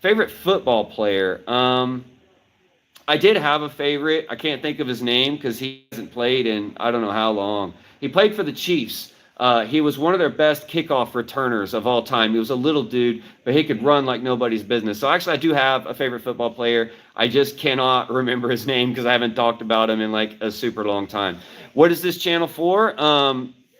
Favorite football player. I did have a favorite. I can't think of his name because he hasn't played in I don't know how long. He played for the Chiefs. He was one of their best kickoff returners of all time. He was a little dude, but he could run like nobody's business. So actually, I do have a favorite football player. I just cannot remember his name because I haven't talked about him in like a super long time. What is this channel for?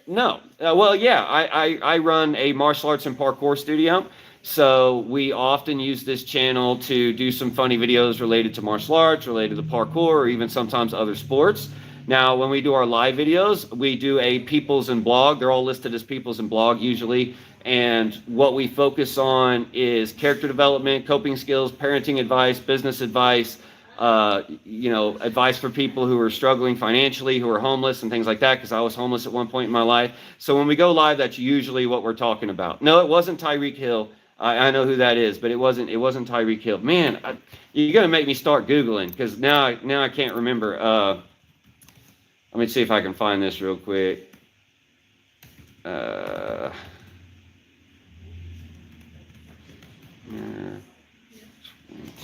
No. Well, yeah, I run a martial arts and parkour studio. So we often use this channel to do some funny videos related to martial arts, related to parkour, or even sometimes other sports. Now, when we do our live videos, we do a peoples and blog. They're all listed as peoples and blog usually. And what we focus on is character development, coping skills, parenting advice, business advice, advice for people who are struggling financially, who are homeless and things like that, because I was homeless at one point in my life. So when we go live, that's usually what we're talking about. No, it wasn't Tyreek Hill. I know who that is, but it wasn't Tyreek Hill. Man, you're gonna make me start Googling because now I can't remember. Let me see if I can find this real quick. Yeah,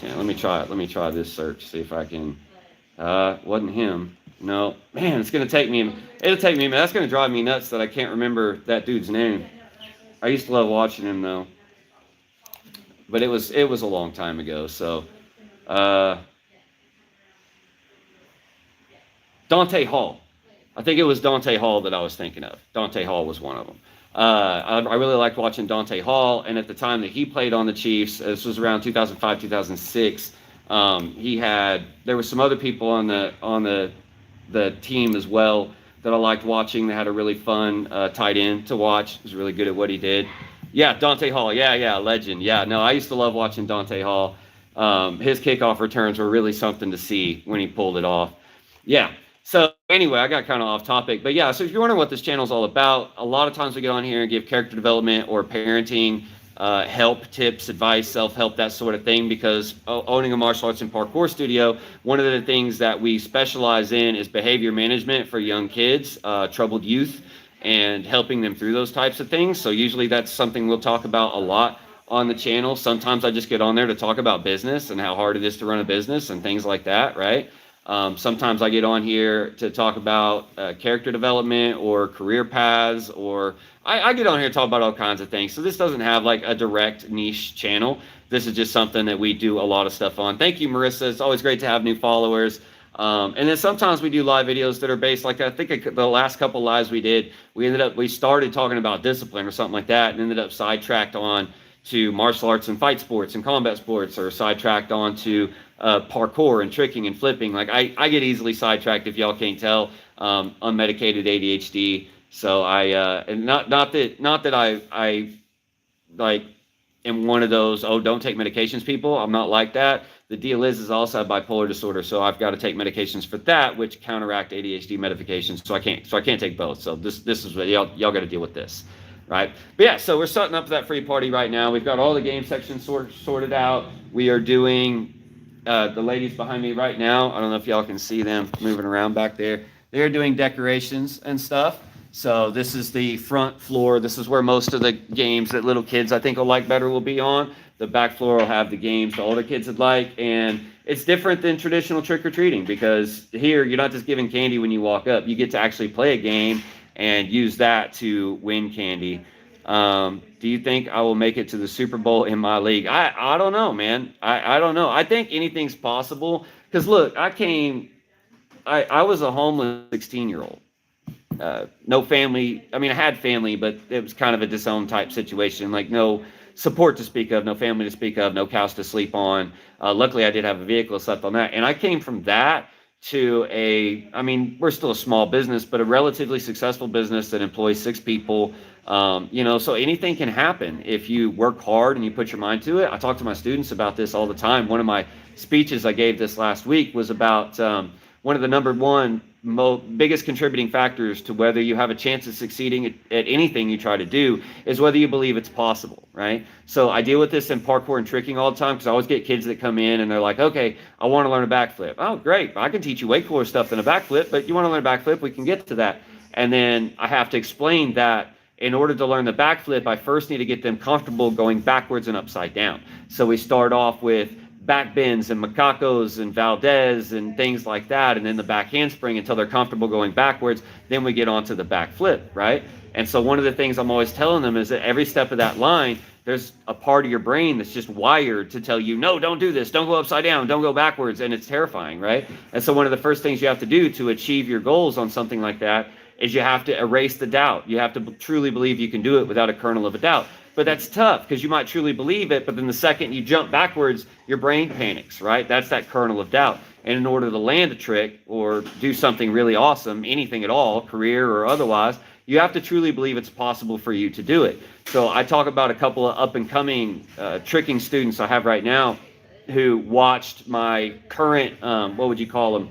let me try it. Let me try this search. See if I can. Wasn't him. No, man, it's gonna take me. It'll take me a minute. That's gonna drive me nuts that I can't remember that dude's name. I used to love watching him though. But it was a long time ago. So, Dante Hall. I think it was Dante Hall that I was thinking of. Dante Hall was one of them. I really liked watching Dante Hall, and at the time that he played on the Chiefs, this was around 2005, 2006. There were some other people on the team as well that I liked watching. They had a really fun tight end to watch. He was really good at what he did. Yeah, Dante Hall. Yeah, legend. Yeah, no, I used to love watching Dante Hall. His kickoff returns were really something to see when he pulled it off. Yeah. So anyway, I got kind of off topic, but yeah. So if you're wondering what this channel is all about, a lot of times we get on here and give character development or parenting help, tips, advice, self-help, that sort of thing. Because owning a martial arts and parkour studio, one of the things that we specialize in is behavior management for young kids, troubled youth, and helping them through those types of things. So usually that's something we'll talk about a lot on the channel. Sometimes I just get on there to talk about business and how hard it is to run a business and things like that, right? Sometimes I get on here to talk about character development or career paths, or I get on here to talk about all kinds of things. So this doesn't have like a direct niche channel. This is just something that we do a lot of stuff on. Thank you, Marissa. It's always great to have new followers. And then sometimes we do live videos that are based, like I think the last couple lives we did, we started talking about discipline or something like that, and ended up sidetracked on to martial arts and fight sports and combat sports, or sidetracked on to parkour and tricking and flipping. Like I get easily sidetracked, if y'all can't tell, unmedicated ADHD. So and not that I like am one of those, don't take medications people. I'm not like that. The deal is also have bipolar disorder, so I've got to take medications for that, which counteract ADHD medications. So I can't take both. So this is what y'all got to deal with this, right? But yeah, so we're setting up that free party right now. We've got all the game sections sorted out. We are doing the ladies behind me right now. I don't know if y'all can see them moving around back there. They're doing decorations and stuff. So this is the front floor. This is where most of the games that little kids I think will like better will be on. The back floor will have the games the older kids would like. And it's different than traditional trick-or-treating, because here you're not just giving candy when you walk up. You get to actually play a game and use that to win candy. Do you think I will make it to the Super Bowl in my league? I don't know, man. I don't know. I think anything's possible. Because look, I was a homeless 16-year-old. No family. I mean, I had family, but it was kind of a disowned type situation. Like no support to speak of, no family to speak of, no couch to sleep on. Luckily, I did have a vehicle, slept on that. And I came from that to we're still a small business, but a relatively successful business that employs 6 people. So anything can happen if you work hard and you put your mind to it. I talk to my students about this all the time. One of my speeches I gave this last week was about one of the number one biggest contributing factors to whether you have a chance of succeeding at anything you try to do is whether you believe it's possible, right? So I deal with this in parkour and tricking all the time, because I always get kids that come in and they're like, okay, I want to learn a backflip. Oh, great. I can teach you way cooler stuff than a backflip, but you want to learn a backflip, we can get to that. And then I have to explain that In order to learn the backflip, I first need to get them comfortable going backwards and upside down. So we start off with back bends and macacos and Valdez and things like that, and then the back handspring until they're comfortable going backwards. Then we get onto the back flip, right? And so one of the things I'm always telling them is that every step of that line, there's a part of your brain that's just wired to tell you, no, don't do this, don't go upside down, don't go backwards, and it's terrifying, right? And so one of the first things you have to do to achieve your goals on something like that is you have to erase the doubt. You have to truly believe you can do it without a kernel of a doubt. But that's tough because you might truly believe it, but then the second you jump backwards, your brain panics, right? That's that kernel of doubt. And in order to land a trick or do something really awesome, anything at all, career or otherwise, you have to truly believe it's possible for you to do it. So I talk about a couple of up-and-coming tricking students I have right now who watched my current, what would you call him,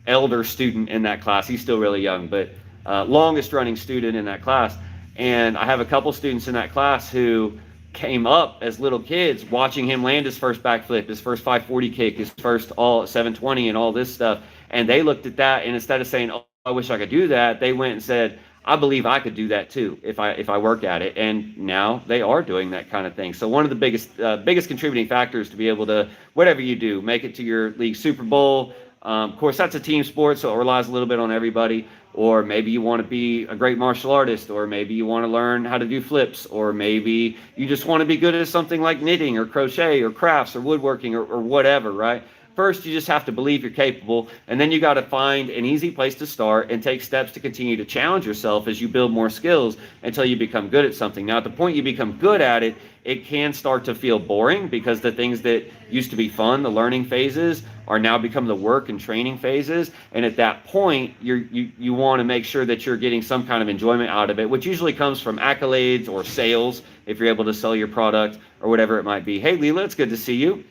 elder student in that class. He's still really young, but longest running student in that class. And I have a couple students in that class who came up as little kids watching him land his first backflip, his first 540 kick, his first all 720 and all this stuff. And they looked at that, and instead of saying, oh, I wish I could do that, they went and said, I believe I could do that too if I work at it. And now they are doing that kind of thing. So one of the biggest contributing factors to be able to, whatever you do, make it to your league Super Bowl. Of course, that's a team sport, so it relies a little bit on everybody. Or maybe you want to be a great martial artist, or maybe you want to learn how to do flips, or maybe you just want to be good at something like knitting or crochet or crafts or woodworking or whatever, right? First, you just have to believe you're capable, and then you got to find an easy place to start and take steps to continue to challenge yourself as you build more skills until you become good at something. Now, at the point you become good at it, it can start to feel boring because the things that used to be fun, the learning phases, are now become the work and training phases. And at that point, you want to make sure that you're getting some kind of enjoyment out of it, which usually comes from accolades or sales, if you're able to sell your product or whatever it might be. Hey, Leela, it's good to see you.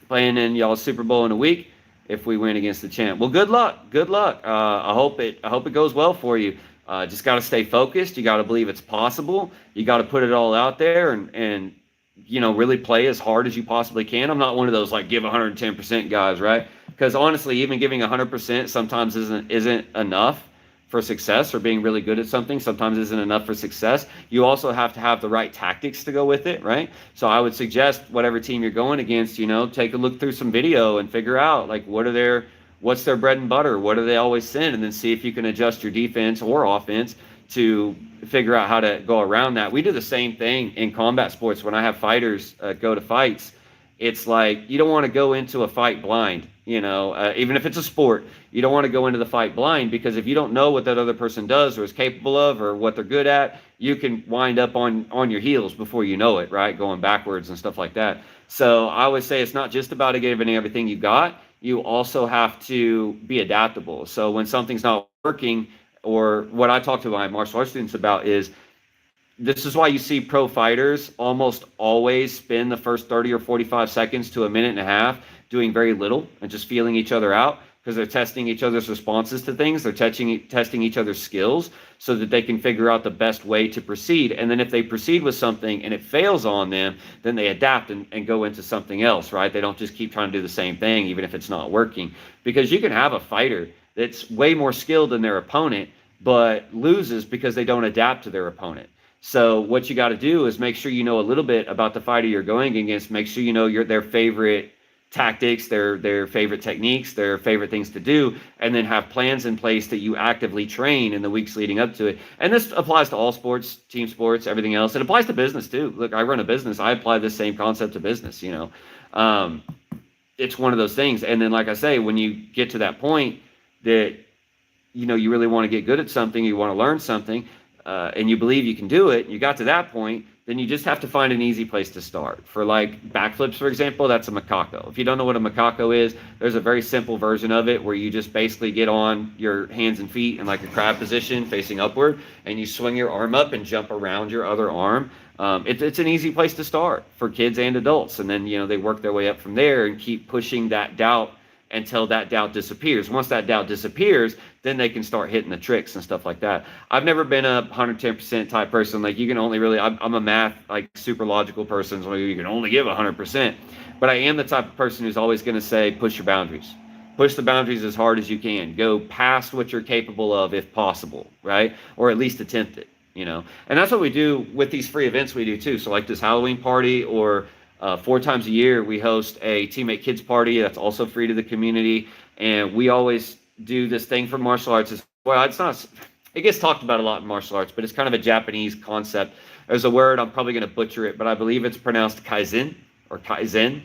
Playing in y'all's Super Bowl in a week if we win against the champ. Well, good luck. Good luck. I hope it goes well for you. Just got to stay focused. You got to believe it's possible. You got to put it all out there and really play as hard as you possibly can. I'm not one of those like give 110% guys, right? Because honestly, even giving 100% sometimes isn't enough for success, or being really good at something sometimes isn't enough for success. You also have to have the right tactics to go with it, right? So I would suggest whatever team you're going against, take a look through some video and figure out like what's their bread and butter, what do they always send, and then see if you can adjust your defense or offense to figure out how to go around that. We do the same thing in combat sports. When I have fighters go to fights, it's like you don't want to go into a fight blind. Even if it's a sport, you don't want to go into the fight blind, because if you don't know what that other person does or is capable of or what they're good at, you can wind up on your heels before you know it, right? Going backwards and stuff like that. So I always say it's not just about giving everything you got. You also have to be adaptable. So when something's not working, or what I talk to my martial arts students about is, this is why you see pro fighters almost always spend the first 30 or 45 seconds to a minute and a half doing very little and just feeling each other out, because they're testing each other's responses to things. They're testing each other's skills so that they can figure out the best way to proceed. And then if they proceed with something and it fails on them, then they adapt and go into something else, right? They don't just keep trying to do the same thing, even if it's not working. Because you can have a fighter that's way more skilled than their opponent, but loses because they don't adapt to their opponent. So what you got to do is make sure you know a little bit about the fighter you're going against. Make sure you know their favorite tactics, their favorite techniques, their favorite things to do, and then have plans in place that you actively train in the weeks leading up to it. And this applies to all sports, team sports, everything else. It applies to business too. Look, I run a business. I apply this same concept to business. It's one of those things. And then, like I say, when you get to that point that you really want to get good at something, you want to learn something, and you believe you can do it, you got to that point, then you just have to find an easy place to start. For like backflips, for example, that's a macaco. If you don't know what a macaco is, there's a very simple version of it where you just basically get on your hands and feet in like a crab position facing upward, and you swing your arm up and jump around your other arm. It's an easy place to start for kids and adults. And then, they work their way up from there and keep pushing that doubt until that doubt disappears. Once that doubt disappears, then they can start hitting the tricks and stuff like that. I've never been a 110% type person. Like you can only really, I'm a math, like super logical person, so you can only give 100%. But I am the type of person who's always going to say, push your boundaries. Push the boundaries as hard as you can. Go past what you're capable of if possible, right? Or at least attempt it. And that's what we do with these free events we do too. So like this Halloween party, or 4 times a year we host a teammate kids party that's also free to the community. And we always do this thing for martial arts as well. It gets talked about a lot in martial arts, but it's kind of a Japanese concept. There's a word, I'm probably going to butcher it, but I believe it's pronounced kaizen or kaizen.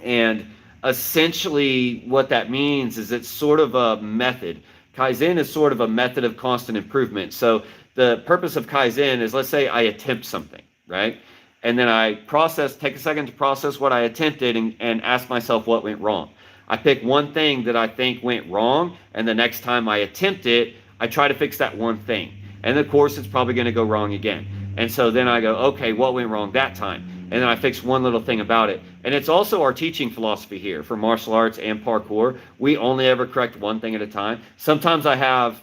And essentially what that means is it's sort of a method. Kaizen is sort of a method of constant improvement. So the purpose of Kaizen is, let's say I attempt something, right? And then I take a second to process what I attempted and ask myself what went wrong. I pick one thing that I think went wrong, and the next time I attempt it, I try to fix that one thing. And of course, it's probably going to go wrong again. And so then I go, okay, what went wrong that time? And then I fix one little thing about it. And it's also our teaching philosophy here for martial arts and parkour. We only ever correct one thing at a time. Sometimes I have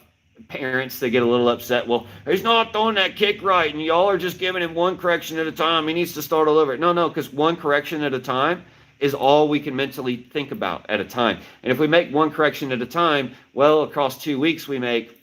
parents that get a little upset. Well, he's not throwing that kick right, and y'all are just giving him one correction at a time. He needs to start all over. No, because one correction at a time is all we can mentally think about at a time. And if we make one correction at a time, well, across 2 weeks, we make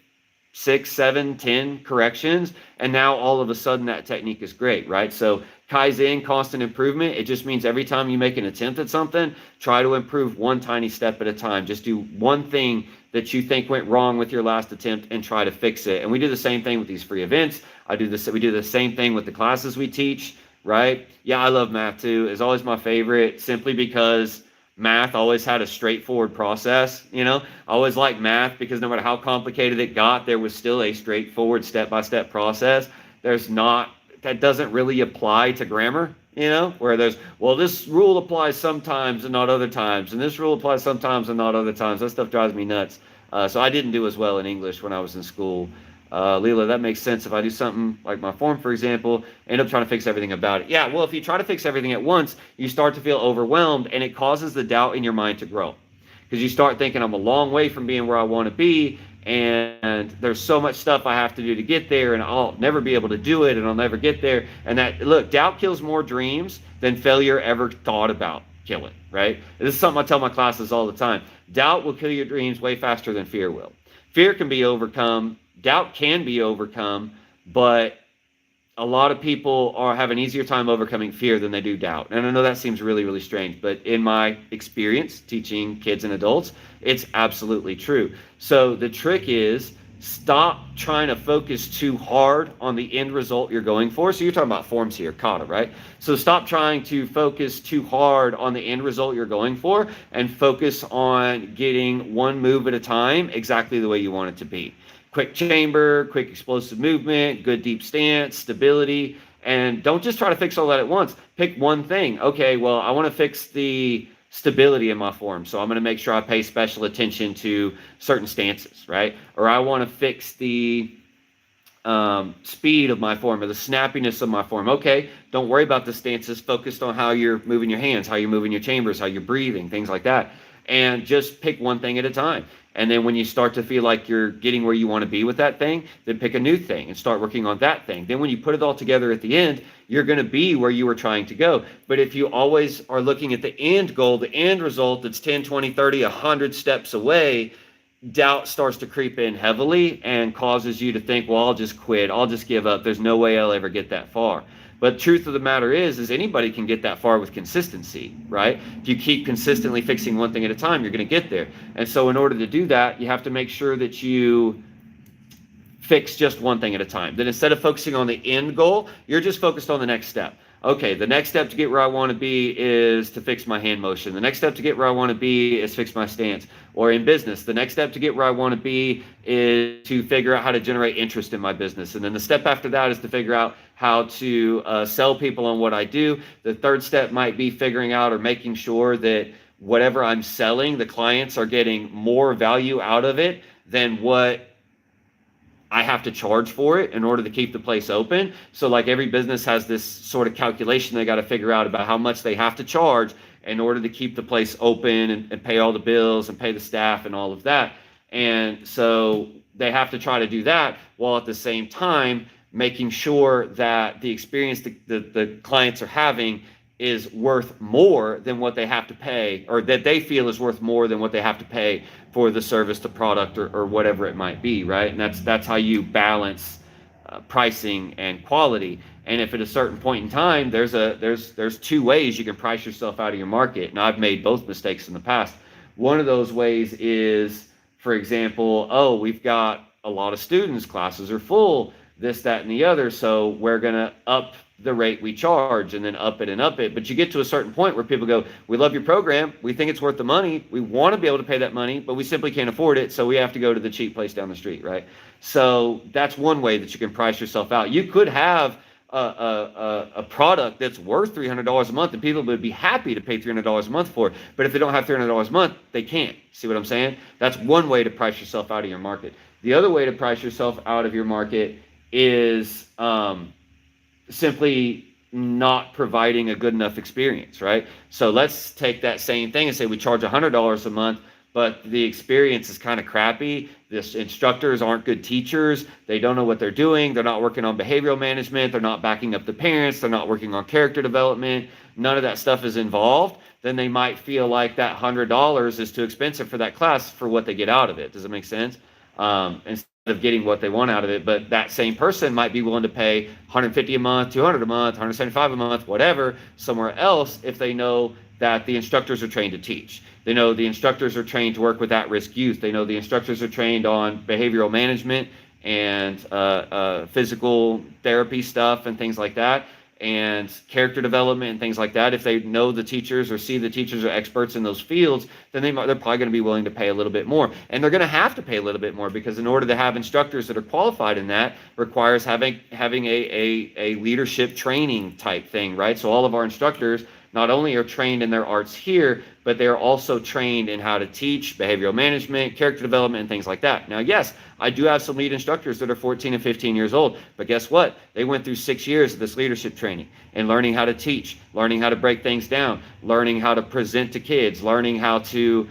6, 7, 10 corrections, and now all of a sudden that technique is great, right? So Kaizen, constant improvement, it just means every time you make an attempt at something, try to improve one tiny step at a time. Just do one thing that you think went wrong with your last attempt and try to fix it. And we do the same thing with these free events. We do the same thing with the classes we teach, right? Yeah, I love math too. It's always my favorite, simply because math always had a straightforward process. I always liked math because no matter how complicated it got, there was still a straightforward step-by-step process. That doesn't really apply to grammar, where this rule applies sometimes and not other times, and this rule applies sometimes and not other times. That stuff drives me nuts. So I didn't do as well in English when I was in school. Leela, that makes sense. If I do something like my form, for example, end up trying to fix everything about it. Yeah, well, if you try to fix everything at once, you start to feel overwhelmed, and it causes the doubt in your mind to grow. Because you start thinking, I'm a long way from being where I want to be, and there's so much stuff I have to do to get there, and I'll never be able to do it, and I'll never get there. And doubt kills more dreams than failure ever thought about killing, right? This is something I tell my classes all the time. Doubt will kill your dreams way faster than fear will. Fear can be overcome. Doubt can be overcome, but a lot of people have an easier time overcoming fear than they do doubt. And I know that seems really, really strange, but in my experience teaching kids and adults, it's absolutely true. So the trick is, stop trying to focus too hard on the end result you're going for. So you're talking about forms here, kata, right? So stop trying to focus too hard on the end result you're going for, and focus on getting one move at a time exactly the way you want it to be. Quick chamber, quick explosive movement, good deep stance, stability, and don't just try to fix all that at once. Pick one thing. Okay, well, I want to fix the stability in my form, so I'm going to make sure I pay special attention to certain stances, right? Or I want to fix the speed of my form, or the snappiness of my form. Okay, don't worry about the stances. Focused on how you're moving your hands, how you're moving your chambers, how you're breathing, things like that. And just pick one thing at a time. And then when you start to feel like you're getting where you want to be with that thing, then pick a new thing and start working on that thing. Then when you put it all together at the end, you're going to be where you were trying to go. But if you always are looking at the end goal, the end result that's 10, 20, 30, 100 steps away, doubt starts to creep in heavily and causes you to think, well, I'll just quit. I'll just give up. There's no way I'll ever get that far. But truth of the matter is anybody can get that far with consistency, right? If you keep consistently fixing one thing at a time, you're going to get there. And so in order to do that, you have to make sure that you fix just one thing at a time. Then instead of focusing on the end goal, you're just focused on the next step. Okay, the next step to get where I want to be is to fix my hand motion. The next step to get where I want to be is fix my stance. Or in business, the next step to get where I want to be is to figure out how to generate interest in my business. And then the step after that is to figure out how to sell people on what I do. The third step might be figuring out or making sure that whatever I'm selling, the clients are getting more value out of it than what I have to charge for it in order to keep the place open. So like every business has this sort of calculation they got to figure out about how much they have to charge in order to keep the place open and pay all the bills and pay the staff and all of that. And so they have to try to do that while at the same time making sure that the experience the clients are having is worth more than what they have to pay, or that they feel is worth more than what they have to pay for the service, the product, or whatever it might be, right? And that's how you balance pricing and quality. And if at a certain point in time, there's two ways you can price yourself out of your market. And I've made both mistakes in the past. One of those ways is, for example, oh, we've got a lot of students, classes are full, this, that, and the other, so we're going to up the rate we charge and then up it and up it. But you get to a certain point where people go, we love your program, we think it's worth the money, we want to be able to pay that money, but we simply can't afford it, so we have to go to the cheap place down the street, right? So that's one way that you can price yourself out. You could have a product that's worth $300 a month and people would be happy to pay $300 a month for it, but if they don't have $300 a month, they can't. See what I'm saying? That's one way to price yourself out of your market. The other way to price yourself out of your market is simply not providing a good enough experience, right? So let's take that same thing and say we charge $100 a month, but the experience is kind of crappy. The instructors aren't good teachers. They don't know what they're doing. They're not working on behavioral management. They're not backing up the parents. They're not working on character development. None of that stuff is involved. Then they might feel like that $100 is too expensive for that class for what they get out of it. Does it make sense? Instead of getting what they want out of it, but that same person might be willing to pay $150 a month, $200 a month, $175 a month, whatever, somewhere else if they know that the instructors are trained to teach. They know the instructors are trained to work with at-risk youth. They know the instructors are trained on behavioral management and physical therapy stuff and things like that, and character development and things like that. If they know the teachers or see the teachers are experts in those fields, then they're probably going to be willing to pay a little bit more. And they're going to have to pay a little bit more because in order to have instructors that are qualified in that requires having a leadership training type thing, right? So all of our instructors not only are trained in their arts here, but they're also trained in how to teach behavioral management, character development, and things like that. Now, yes, I do have some lead instructors that are 14 and 15 years old, but guess what? They went through 6 years of this leadership training and learning how to teach, learning how to break things down, learning how to present to kids, learning how to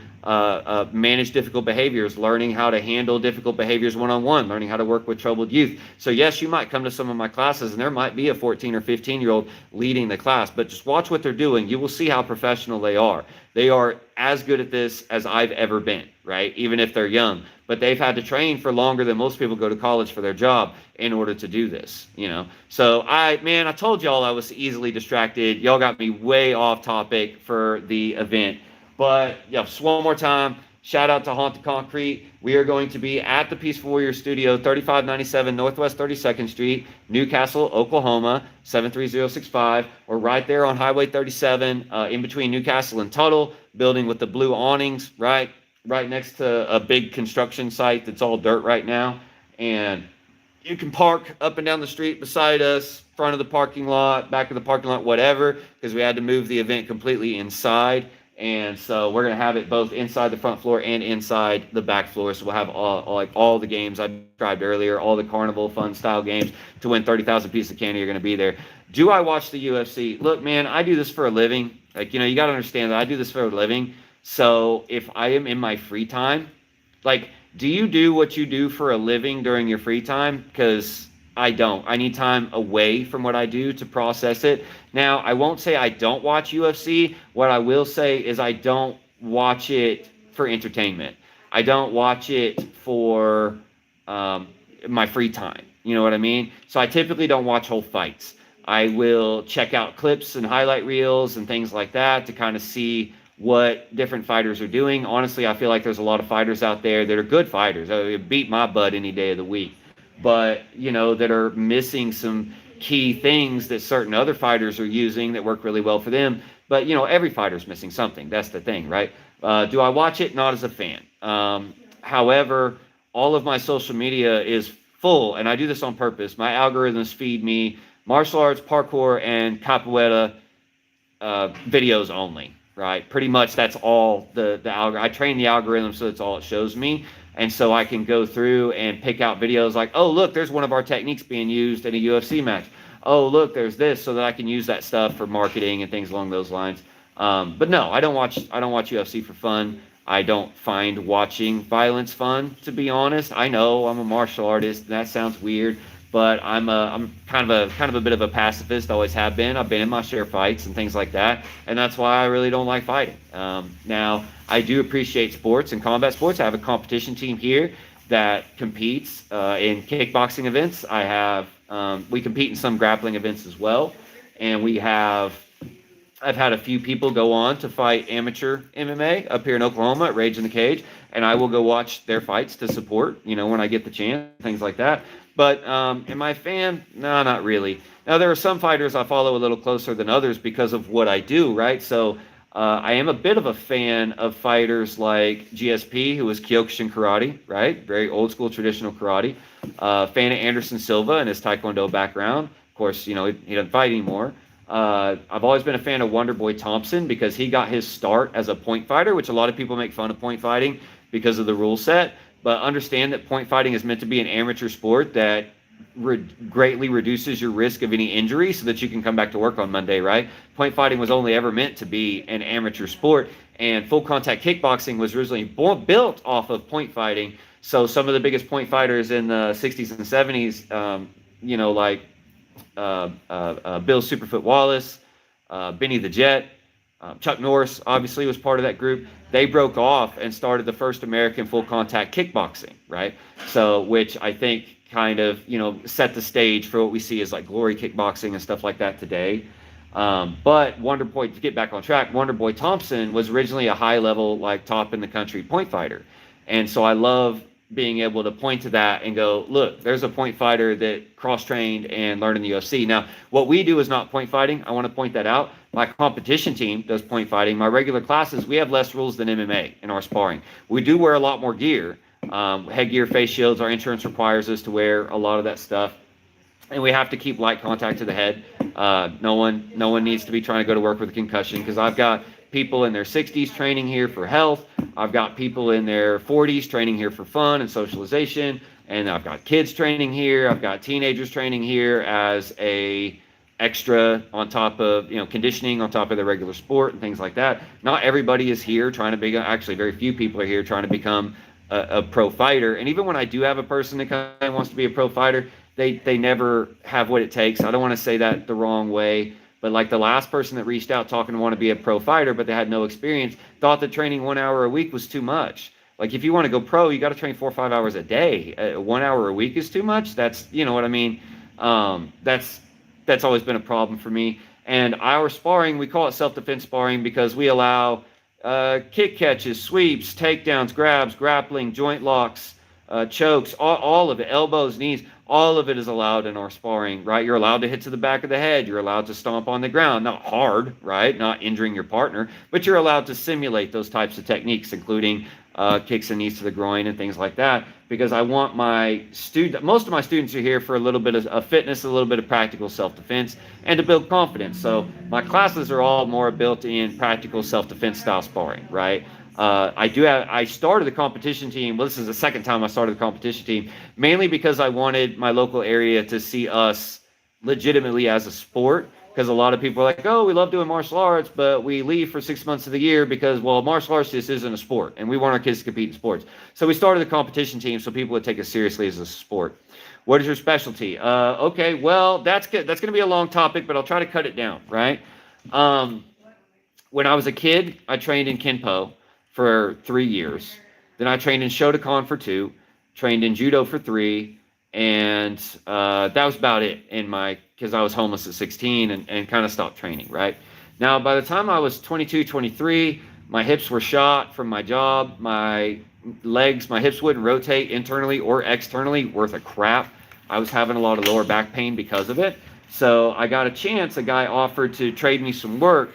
manage difficult behaviors, learning how to handle difficult behaviors one-on-one, learning how to work with troubled youth. So yes, you might come to some of my classes and there might be a 14 or 15-year-old leading the class, but just watch what they're doing. You will see how professional they are. They are as good at this as I've ever been, right? Even if they're young, but they've had to train for longer than most people go to college for their job in order to do this, you know? So I told y'all I was easily distracted. Y'all got me way off topic for the event. But yeah, just one more time, shout out to Haunted Concrete. We are going to be at the Peaceful Warrior Studio, 3597 Northwest 32nd Street, Newcastle, Oklahoma, 73065. We're right there on Highway 37, in between Newcastle and Tuttle, building with the blue awnings, right next to a big construction site that's all dirt right now. And you can park up and down the street beside us, front of the parking lot, back of the parking lot, whatever, because we had to move the event completely inside. And so we're going to have it both inside the front floor and inside the back floor. So we'll have all the games I described earlier, all the carnival fun style games to win 30,000 pieces of candy are going to be there. Do I watch the UFC? Look, man, I do this for a living. Like, you got to understand that I do this for a living. So if I am in my free time, like, do you do what you do for a living during your free time? Because I don't. I need time away from what I do to process it. Now, I won't say I don't watch UFC. What I will say is I don't watch it for entertainment. I don't watch it for my free time. You know what I mean? So I typically don't watch whole fights. I will check out clips and highlight reels and things like that to kind of see what different fighters are doing. Honestly, I feel like there's a lot of fighters out there that are good fighters. They beat my butt any day of the week. But, that are missing some key things that certain other fighters are using that work really well for them. But, every fighter's missing something. That's the thing, right? Do I watch it? Not as a fan. However, all of my social media is full, and I do this on purpose. My algorithms feed me martial arts, parkour, and capoeira videos only, right? Pretty much that's all the algorithm. I train the algorithm so that's all it shows me. And so I can go through and pick out videos like, oh, look, there's one of our techniques being used in a UFC match. Oh, look, there's this, so that I can use that stuff for marketing and things along those lines. But no, I don't watch UFC for fun. I don't find watching violence fun, to be honest. I know I'm a martial artist, and that sounds weird, but I'm kind of a bit of a pacifist. Always have been. I've been in my share of fights and things like that, and that's why I really don't like fighting. Now, I do appreciate sports and combat sports. I have a competition team here, that competes in kickboxing events. I have we compete in some grappling events as well, and I've had a few people go on to fight amateur MMA up here in Oklahoma at Rage in the Cage, and I will go watch their fights to support, when I get the chance, things like that. But am I a fan? No, not really. Now, there are some fighters I follow a little closer than others because of what I do, right? So I am a bit of a fan of fighters like GSP, who is Kyokushin Karate, right? Very old school traditional karate. Fan of Anderson Silva and his Taekwondo background. Of course, he doesn't fight anymore. I've always been a fan of Wonderboy Thompson because he got his start as a point fighter, which a lot of people make fun of point fighting because of the rule set. But understand that point fighting is meant to be an amateur sport that greatly reduces your risk of any injury so that you can come back to work on Monday, right? Point fighting was only ever meant to be an amateur sport, and full contact kickboxing was originally built off of point fighting. So some of the biggest point fighters in the 60s and 70s, like Bill Superfoot Wallace, Benny the Jet, Chuck Norris obviously was part of that group. They broke off and started the first American full contact kickboxing, right? So, which I think kind of, set the stage for what we see as like glory kickboxing and stuff like that today. But Wonderboy, to get back on track, Wonderboy Thompson was originally a high level, like top in the country point fighter. And so I love being able to point to that and go, look, there's a point fighter that cross-trained and learned in the UFC. Now, what we do is not point fighting. I want to point that out. My competition team does point fighting. My regular classes, we have less rules than MMA in our sparring. We do wear a lot more gear, headgear, face shields. Our insurance requires us to wear a lot of that stuff. And we have to keep light contact to the head. No one needs to be trying to go to work with a concussion, because I've got people in their 60s training here for health. I've got people in their 40s training here for fun and socialization. And I've got kids training here. I've got teenagers training here as a extra on top of, conditioning on top of their regular sport and things like that. Not everybody is here trying to be, actually very few people are here trying to become a pro fighter. And even when I do have a person that kind of wants to be a pro fighter, they never have what it takes. I don't want to say that the wrong way, but like the last person that reached out talking to want to be a pro fighter, but they had no experience, thought that training 1 hour a week was too much. Like, if you want to go pro, you got to train 4 or 5 hours a day. 1 hour a week is too much. That's, you know what I mean? That's always been a problem for me. And our sparring, we call it self-defense sparring because we allow kick catches, sweeps, takedowns, grabs, grappling, joint locks, chokes, all of it, elbows, knees, all of it is allowed in our sparring, right? You're allowed to hit to the back of the head. You're allowed to stomp on the ground, not hard, right? Not injuring your partner, but you're allowed to simulate those types of techniques, including kicks and knees to the groin and things like that, because I want most of my students are here for a little bit of fitness, a little bit of practical self-defense, and to build confidence. So my classes are all more built in practical self-defense style sparring, right? I started the competition team. Well, this is the second time I started the competition team, mainly because I wanted my local area to see us legitimately as a sport. Because a lot of people are like, oh, we love doing martial arts, but we leave for 6 months of the year because, well, martial arts just isn't a sport, and we want our kids to compete in sports. So we started the competition team so people would take us seriously as a sport. What is your specialty? Okay, well, that's good. That's going to be a long topic, but I'll try to cut it down, right? When I was a kid, I trained in Kenpo for 3 years. Then I trained in Shotokan for 2, trained in Judo for 3, and that was about it because I was homeless at 16 and kind of stopped training, right? Now, by the time I was 22, 23, my hips were shot from my job. My hips wouldn't rotate internally or externally worth a crap. I was having a lot of lower back pain because of it. So I got a chance. A guy offered to trade me some work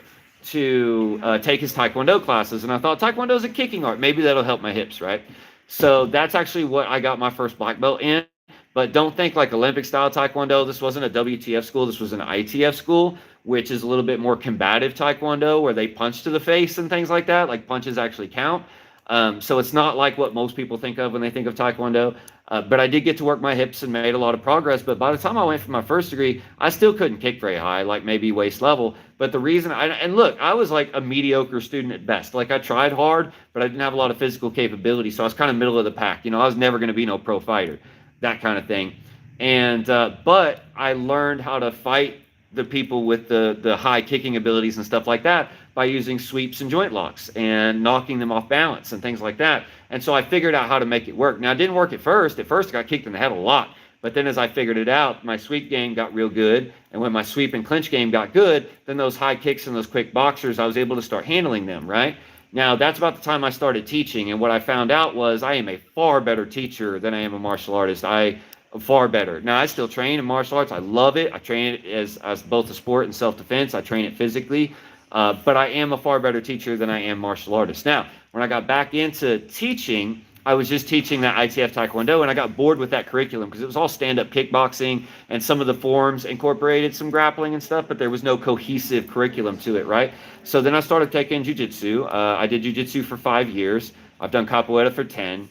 to take his Taekwondo classes. And I thought, Taekwondo is a kicking art. Maybe that'll help my hips, right? So that's actually what I got my first black belt in. But don't think like Olympic style Taekwondo. This wasn't a WTF school. This was an ITF school, which is a little bit more combative Taekwondo, where they punch to the face and things like that. Like, punches actually count. So it's not like what most people think of when they think of Taekwondo. But I did get to work my hips and made a lot of progress. But by the time I went for my first degree, I still couldn't kick very high, like maybe waist level. But the reason I was like a mediocre student at best. Like, I tried hard, but I didn't have a lot of physical capability. So I was kind of middle of the pack. I was never going to be no pro fighter, that kind of thing. And but I learned how to fight the people with the high kicking abilities and stuff like that by using sweeps and joint locks and knocking them off balance and things like that. And so I figured out how to make it work. Now, it didn't work at first. At first, I got kicked in the head a lot. But then as I figured it out, my sweep game got real good. And when my sweep and clinch game got good, then those high kicks and those quick boxers, I was able to start handling them, right? Now, that's about the time I started teaching. And what I found out was I am a far better teacher than I am a martial artist. I am far better. Now, I still train in martial arts. I love it. I train it as both a sport and self-defense. I train it physically. But I am a far better teacher than I am martial artist. Now, when I got back into teaching, I was just teaching that ITF Taekwondo, and I got bored with that curriculum because it was all stand-up kickboxing, and some of the forms incorporated some grappling and stuff, but there was no cohesive curriculum to it, right? So then I started taking jiu-jitsu. I did jiu-jitsu for 5 years. I've done capoeira for 10,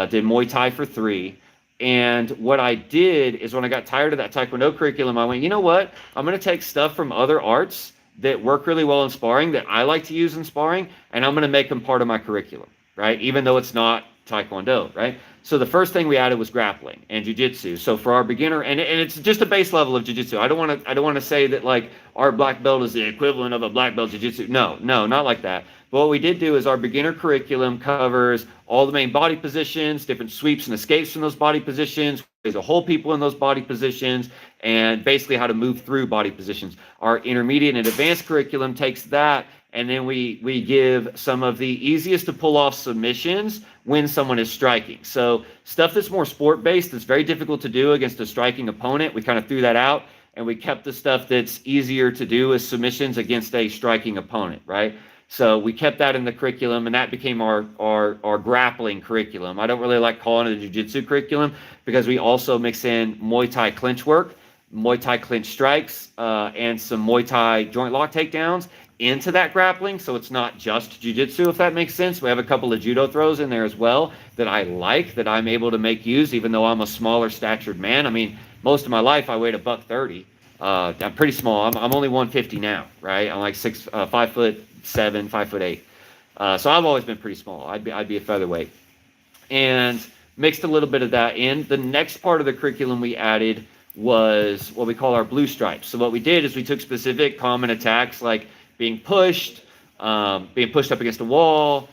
did Muay Thai for 3. And what I did is when I got tired of that Taekwondo curriculum, I went, you know what? I'm going to take stuff from other arts that work really well in sparring, that I like to use in sparring, and I'm going to make them part of my curriculum, right? Even though it's not Taekwondo, right? So the first thing we added was grappling and jiu-jitsu. So for our beginner, and it's just a base level of jiu-jitsu. I don't want to say that like our black belt is the equivalent of a black belt jiu-jitsu. No, not like that. But what we did do is our beginner curriculum covers all the main body positions, different sweeps and escapes from those body positions, ways to hold people in those body positions, and basically how to move through body positions. Our intermediate and advanced curriculum takes that, and then we give some of the easiest to pull off submissions when someone is striking. So stuff that's more sport-based, that's very difficult to do against a striking opponent, we kind of threw that out, and we kept the stuff that's easier to do as submissions against a striking opponent, right? So we kept that in the curriculum, and that became our grappling curriculum. I don't really like calling it a jiu-jitsu curriculum because we also mix in Muay Thai clinch work, Muay Thai clinch strikes, and some Muay Thai joint lock takedowns into that grappling. So it's not just jiu-jitsu, if that makes sense. We have a couple of judo throws in there as well that I like, that I'm able to make use, even though I'm a smaller statured man. I mean, most of my life I weighed $130. I'm pretty small. I'm only 150 now, right? I'm like 5'7", 5'8". So I've always been pretty small. I'd be a featherweight, and mixed a little bit of that in. The next part of the curriculum we added was what we call our blue stripes. So what we did is we took specific common attacks like being pushed up against a wall,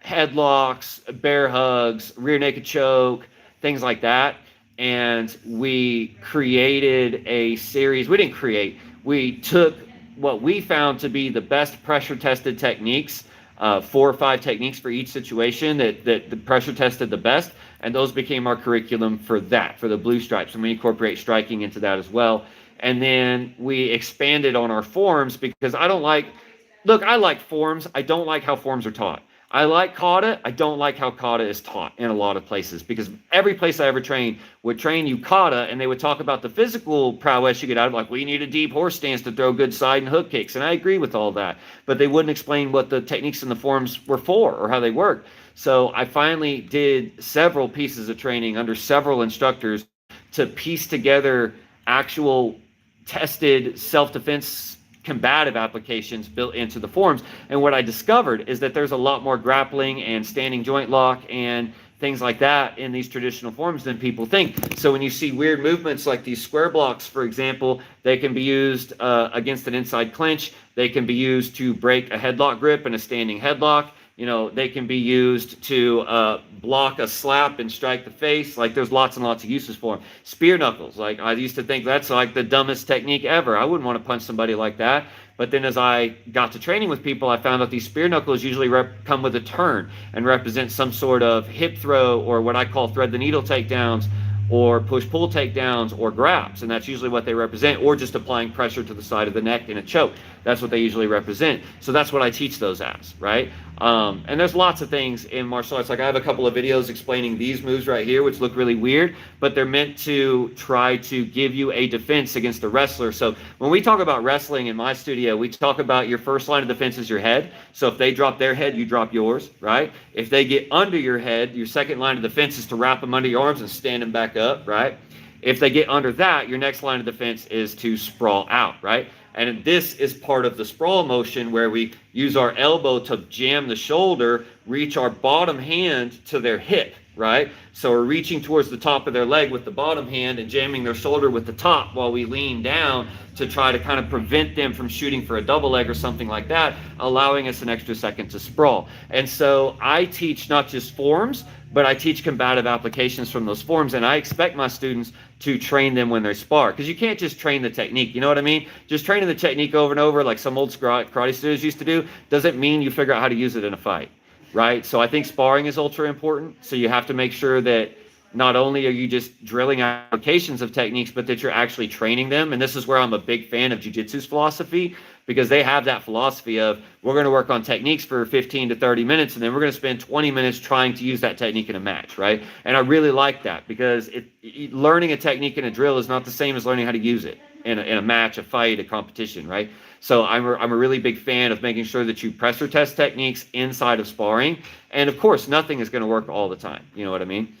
headlocks, bear hugs, rear naked choke, things like that. And we created a series. We took what we found to be the best pressure tested techniques, 4 or 5 techniques for each situation that the pressure tested the best. And those became our curriculum for the blue stripes. And we incorporate striking into that as well. And then we expanded on our forms because I like forms. I don't like how forms are taught. I like kata. I don't like how kata is taught in a lot of places, because every place I ever trained would train you kata, and they would talk about the physical prowess you get out of, like, we need a deep horse stance to throw good side and hook kicks. And I agree with all that, but they wouldn't explain what the techniques and the forms were for or how they work. So I finally did several pieces of training under several instructors to piece together actual tested self-defense combative applications built into the forms. And what I discovered is that there's a lot more grappling and standing joint lock and things like that in these traditional forms than people think. So when you see weird movements like these square blocks, for example, they can be used against an inside clinch. They can be used to break a headlock grip and a standing headlock. You know, they can be used to block a slap and strike the face. Like, there's lots and lots of uses for them. Spear knuckles. Like, I used to think that's like the dumbest technique ever. I wouldn't want to punch somebody like that. But then as I got to training with people, I found out these spear knuckles usually come with a turn and represent some sort of hip throw, or what I call thread the needle takedowns, or push-pull takedowns, or grabs. And that's usually what they represent, or just applying pressure to the side of the neck in a choke. That's what they usually represent. So that's what I teach those as, right? And there's lots of things in martial arts. Like, I have a couple of videos explaining these moves right here, which look really weird, but they're meant to try to give you a defense against a wrestler. So when we talk about wrestling in my studio, we talk about your first line of defense is your head. So if they drop their head, you drop yours, right? If they get under your head, your second line of defense is to wrap them under your arms and stand them back up, right? If they get under that, your next line of defense is to sprawl out, right? And this is part of the sprawl motion, where we use our elbow to jam the shoulder reach our bottom hand to their hip, right? So we're reaching towards the top of their leg with the bottom hand and jamming their shoulder with the top while we lean down to try to kind of prevent them from shooting for a double leg or something like that, allowing us an extra second to sprawl. And so I teach not just forms, but I teach combative applications from those forms, and I expect my students to train them when they spar, because you can't just train the technique, you know what I mean? Just training the technique over and over like some old karate studios used to do doesn't mean you figure out how to use it in a fight, right? So I think sparring is ultra important, so you have to make sure that not only are you just drilling applications of techniques, but that you're actually training them. And this is where I'm a big fan of jiu-jitsu's philosophy, because they have that philosophy of, we're going to work on techniques for 15 to 30 minutes, and then we're going to spend 20 minutes trying to use that technique in a match, right? And I really like that, because learning a technique in a drill is not the same as learning how to use it in a match, a fight, a competition, right? So I'm a really big fan of making sure that you pressure test techniques inside of sparring. And of course, nothing is going to work all the time. You know what I mean?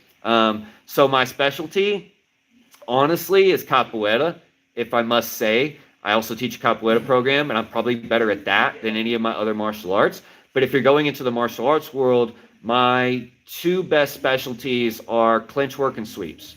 So my specialty, honestly, is capoeira, if I must say. I also teach a capoeira program, and I'm probably better at that than any of my other martial arts. But if you're going into the martial arts world, my two best specialties are clinch work and sweeps.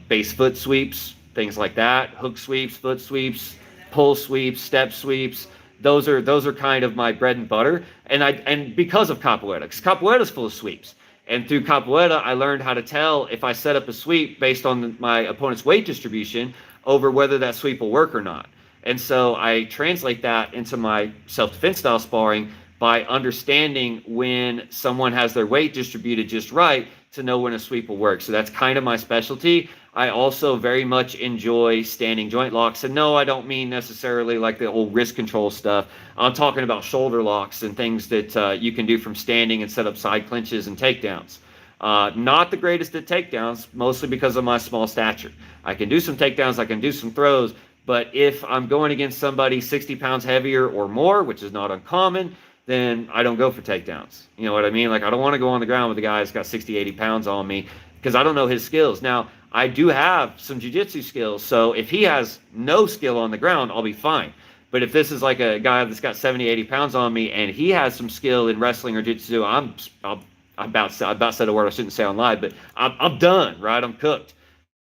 Base foot sweeps, things like that, hook sweeps, foot sweeps, pull sweeps, step sweeps. Those are kind of my bread and butter. And because of capoeira, because capoeira is full of sweeps. And through capoeira, I learned how to tell if I set up a sweep based on my opponent's weight distribution over whether that sweep will work or not. And so I translate that into my self-defense style sparring by understanding when someone has their weight distributed just right to know when a sweep will work. So that's kind of my specialty. I also very much enjoy standing joint locks. And no, I don't mean necessarily like the old wrist control stuff. I'm talking about shoulder locks and things that you can do from standing and set up side clinches and takedowns. Not the greatest at takedowns, mostly because of my small stature. I can do some takedowns, I can do some throws, but if I'm going against somebody 60 pounds heavier or more, which is not uncommon, then I don't go for takedowns. You know what I mean? Like, I don't want to go on the ground with a guy that's got 60, 80 pounds on me, because I don't know his skills. Now, I do have some jiu-jitsu skills, so if he has no skill on the ground, I'll be fine. But if this is like a guy that's got 70, 80 pounds on me, and he has some skill in wrestling or jiu-jitsu, I about said a word I shouldn't say on live, but I'm done, right? I'm cooked.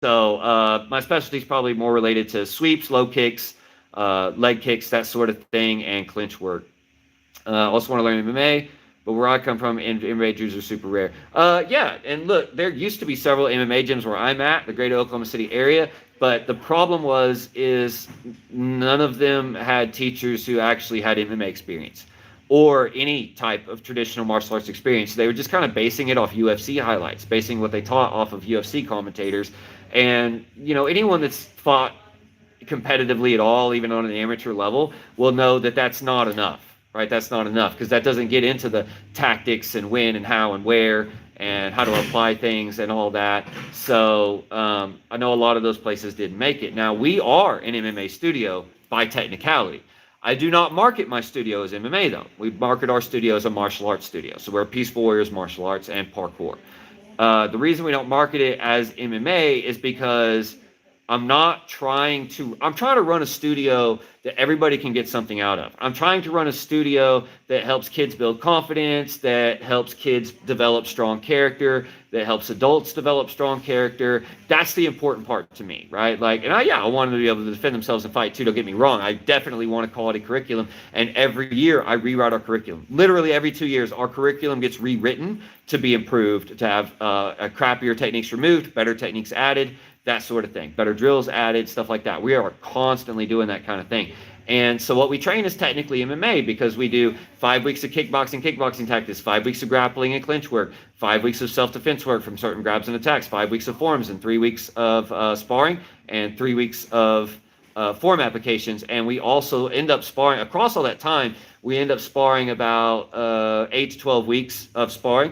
So my specialty is probably more related to sweeps, low kicks, leg kicks, that sort of thing, and clinch work. Also want to learn MMA, but where I come from, MMA gyms are super rare. Yeah, and look, there used to be several MMA gyms where I'm at, the greater Oklahoma City area, but the problem is none of them had teachers who actually had MMA experience or any type of traditional martial arts experience. They were just kind of basing it off UFC highlights, basing what they taught off of UFC commentators. And, you know, anyone that's fought competitively at all, even on an amateur level, will know that that's not enough, right? That's not enough, because that doesn't get into the tactics and when and how and where and how to apply things and all that. So I know a lot of those places didn't make it. Now, we are an MMA studio by technicality. I do not market my studio as MMA, though. We market our studio as a martial arts studio. So we're Peaceful Warriors Martial Arts and Parkour. The reason we don't market it as MMA is because I'm trying to run a studio that everybody can get something out of. I'm trying to run a studio that helps kids build confidence, that helps kids develop strong character, that helps adults develop strong character. That's the important part to me, right? Like, and I want them to be able to defend themselves and fight too, don't get me wrong. I definitely want a quality curriculum, and every year I rewrite our curriculum. Literally every 2 years, our curriculum gets rewritten to be improved, to have crappier techniques removed, better techniques added, that sort of thing. Better drills added, stuff like that. We are constantly doing that kind of thing. And so what we train is technically MMA, because we do 5 weeks of kickboxing tactics, 5 weeks of grappling and clinch work, 5 weeks of self-defense work from certain grabs and attacks, 5 weeks of forms, and 3 weeks of sparring, and 3 weeks of form applications. And we also end up sparring, across all that time, we end up sparring about 8 to 12 weeks of sparring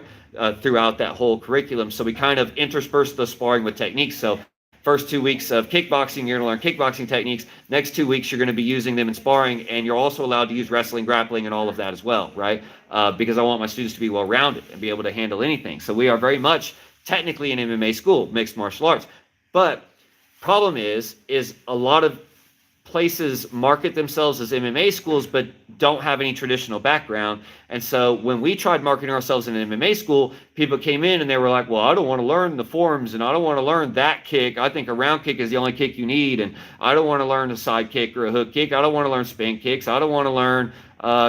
throughout that whole curriculum. So we kind of intersperse the sparring with techniques. So first 2 weeks of kickboxing, you're going to learn kickboxing techniques. Next 2 weeks, you're going to be using them in sparring, and you're also allowed to use wrestling, grappling, and all of that as well, right? Because I want my students to be well-rounded and be able to handle anything. So we are very much technically an MMA school, mixed martial arts. But problem is a lot of places market themselves as MMA schools, but don't have any traditional background. And so when we tried marketing ourselves in an MMA school, people came in and they were like, well, I don't want to learn the forms, and I don't want to learn that kick. I think a round kick is the only kick you need. And I don't want to learn a side kick or a hook kick. I don't want to learn spin kicks. I don't want to learn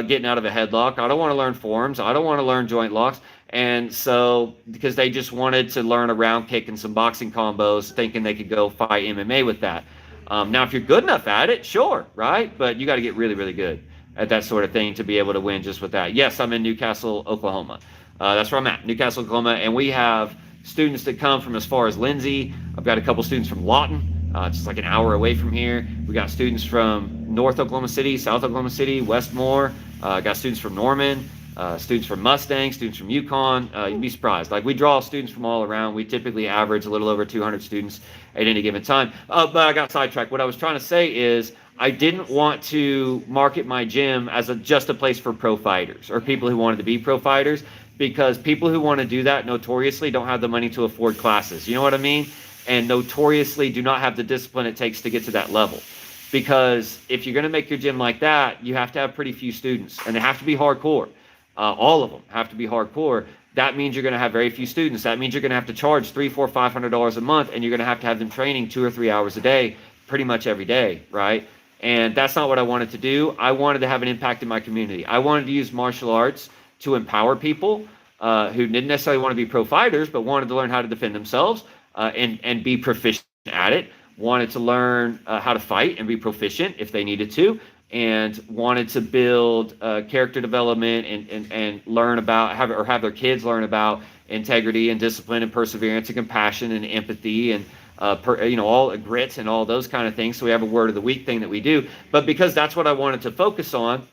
getting out of a headlock. I don't want to learn forms. I don't want to learn joint locks. And so, because they just wanted to learn a round kick and some boxing combos, thinking they could go fight MMA with that. Now, if you're good enough at it, sure, right? But you got to get really, really good at that sort of thing to be able to win just with that. Yes, I'm in Newcastle, Oklahoma. That's where I'm at, Newcastle, Oklahoma. And we have students that come from as far as Lindsay. I've got a couple students from Lawton, just like an hour away from here. We got students from North Oklahoma City, South Oklahoma City, Westmore. Got students from Norman. Students from Mustang, students from Yukon. You'd be surprised. Like, we draw students from all around. We typically average a little over 200 students at any given time. But I got sidetracked. What I was trying to say is I didn't want to market my gym as just a place for pro fighters or people who wanted to be pro fighters, because people who want to do that notoriously don't have the money to afford classes. You know what I mean? And notoriously do not have the discipline it takes to get to that level. Because if you're going to make your gym like that, you have to have pretty few students, and they have to be hardcore. All of them have to be hardcore. That means you're going to have very few students. That means you're going to have to charge $300, $400, $500 a month, and you're going to have them training 2 or 3 hours a day, pretty much every day, right? And that's not what I wanted to do. I wanted to have an impact in my community. I wanted to use martial arts to empower people who didn't necessarily want to be pro fighters, but wanted to learn how to defend themselves and be proficient at it. Wanted to learn how to fight and be proficient if they needed to. And wanted to build character development and learn about have their kids learn about integrity and discipline and perseverance and compassion and empathy and all grit and all those kind of things. So we have a word of the week thing that we do. But because that's what I wanted to focus on,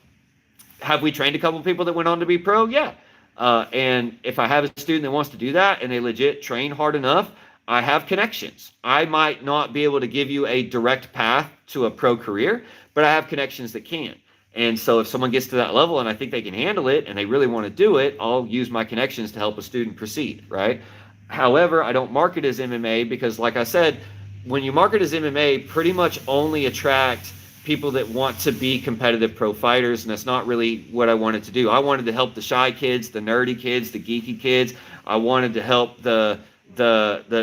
have we trained a couple of people that went on to be pro? Yeah. And if I have a student that wants to do that and they legit train hard enough, I have connections. I might not be able to give you a direct path to a pro career, but I have connections that can. And so if someone gets to that level and I think they can handle it and they really want to do it, I'll use my connections to help a student proceed, right? However, I don't market as MMA because, like I said, when you market as MMA, pretty much only attract people that want to be competitive pro fighters, and that's not really what I wanted to do. I wanted to help the shy kids, the nerdy kids, the geeky kids. I wanted to help the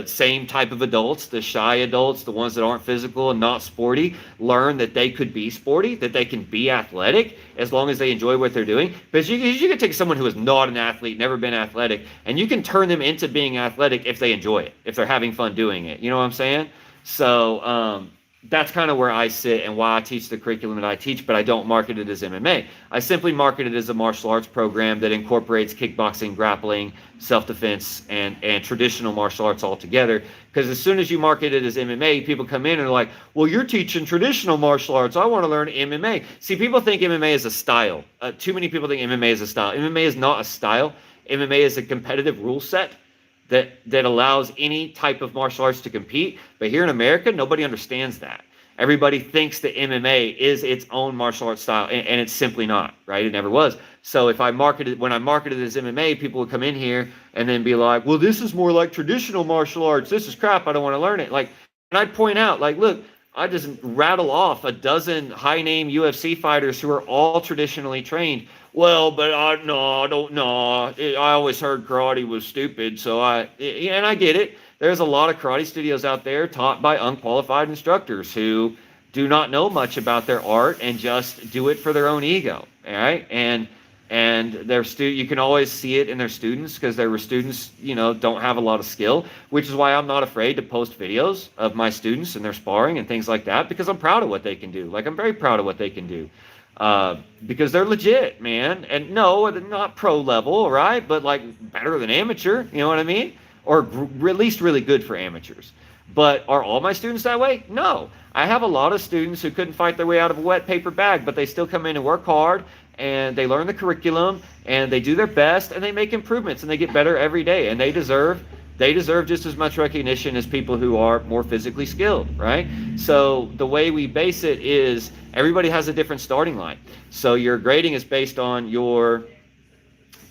same type of adults, the shy adults, the ones that aren't physical and not sporty, learn that they could be sporty, that they can be athletic as long as they enjoy what they're doing. But you can take someone who is not an athlete, never been athletic, and you can turn them into being athletic if they enjoy it, if they're having fun doing it. You know what I'm saying? So that's kind of where I sit and why I teach the curriculum that I teach, but I don't market it as MMA. I simply market it as a martial arts program that incorporates kickboxing, grappling, self-defense, and traditional martial arts all together. Because as soon as you market it as MMA, people come in and are like, well, you're teaching traditional martial arts. I want to learn MMA. See, people think MMA is a style. Too many people think MMA is a style. MMA is not a style. MMA is a competitive rule set that allows any type of martial arts to compete. But here in America, nobody understands that. Everybody thinks that MMA is its own martial arts style, and it's simply not, right? It never was. So when I marketed as MMA, people would come in here and then be like, well, this is more like traditional martial arts. This is crap. I don't want to learn it. Like, and I'd point out, like, look, I just rattle off a dozen high-name UFC fighters who are all traditionally trained. Well, but I don't know. I always heard karate was stupid, and I get it. There's a lot of karate studios out there taught by unqualified instructors who do not know much about their art and just do it for their own ego, all right? And you can always see it in their students because their students, don't have a lot of skill, which is why I'm not afraid to post videos of my students and their sparring and things like that, because I'm proud of what they can do. Like, I'm very proud of what they can do. Because they're legit, man. And no, they're not pro level, right? But like better than amateur, you know what I mean? Or at least really good for amateurs. But are all my students that way? No. I have a lot of students who couldn't fight their way out of a wet paper bag, but they still come in and work hard, and they learn the curriculum, and they do their best, and they make improvements, and they get better every day, and they deserve just as much recognition as people who are more physically skilled, right? So the way we base it is everybody has a different starting line. So your grading is based on your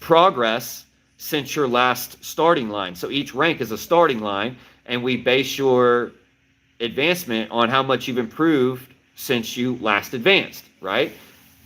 progress since your last starting line. So each rank is a starting line, and we base your advancement on how much you've improved since you last advanced, right?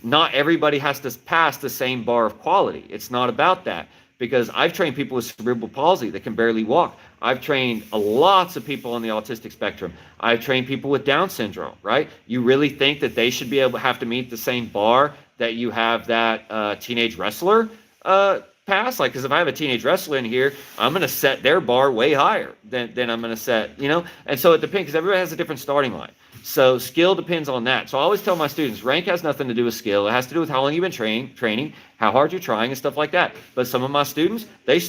Not everybody has to pass the same bar of quality. It's not about that, because I've trained people with cerebral palsy that can barely walk. I've trained lots of people on the autistic spectrum. I've trained people with Down syndrome, right? You really think that they should be able to have to meet the same bar that you have that teenage wrestler pass? Like, because if I have a teenage wrestler in here, I'm going to set their bar way higher than I'm going to set, And so it depends, because everybody has a different starting line. So skill depends on that. So I always tell my students, rank has nothing to do with skill. It has to do with how long you've been training, how hard you're trying, and stuff like that. But some of my students, their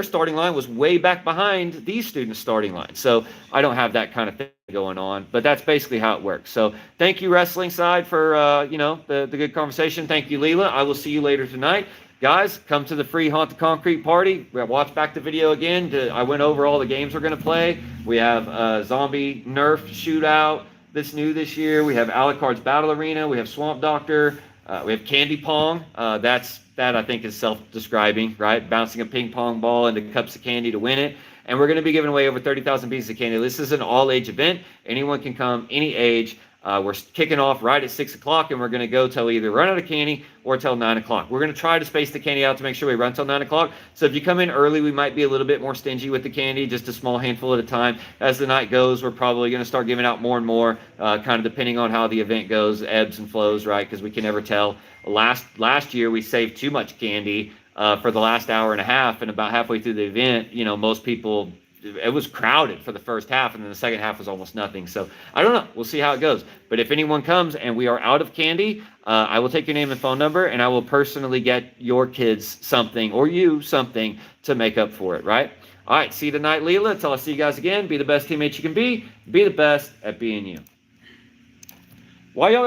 starting line was way back behind these students' starting line. So I don't have that kind of thing going on. But that's basically how it works. So thank you, Wrestling Side, for the good conversation. Thank you, Leela. I will see you later tonight. Guys, come to the free Haunt the Concrete party. Watch back the video again. I went over all the games we're going to play. We have Zombie Nerf Shootout that's new this year. We have Alucard's Battle Arena. We have Swamp Doctor. We have Candy Pong. That I think is self-describing, right? Bouncing a ping pong ball into cups of candy to win it. And we're going to be giving away over 30,000 pieces of candy. This is an all-age event. Anyone can come, any age. We're kicking off right at 6 o'clock, and we're going to go till we either run out of candy or till 9 o'clock. We're going to try to space the candy out to make sure we run till 9 o'clock. So if you come in early, we might be a little bit more stingy with the candy, just a small handful at a time. As the night goes, we're probably going to start giving out more and more, kind of depending on how the event goes, ebbs and flows, right? Because we can never tell. Last year, we saved too much candy for the last hour and a half, and about halfway through the event, most people, it was crowded for the first half, and then the second half was almost nothing. So I don't know. We'll see how it goes. But if anyone comes and we are out of candy, I will take your name and phone number, and I will personally get your kids something, or you something, to make up for it, right? All right, see you tonight, Leela. Until I see you guys again, be the best teammate you can be. Be the best at being you. Why y'all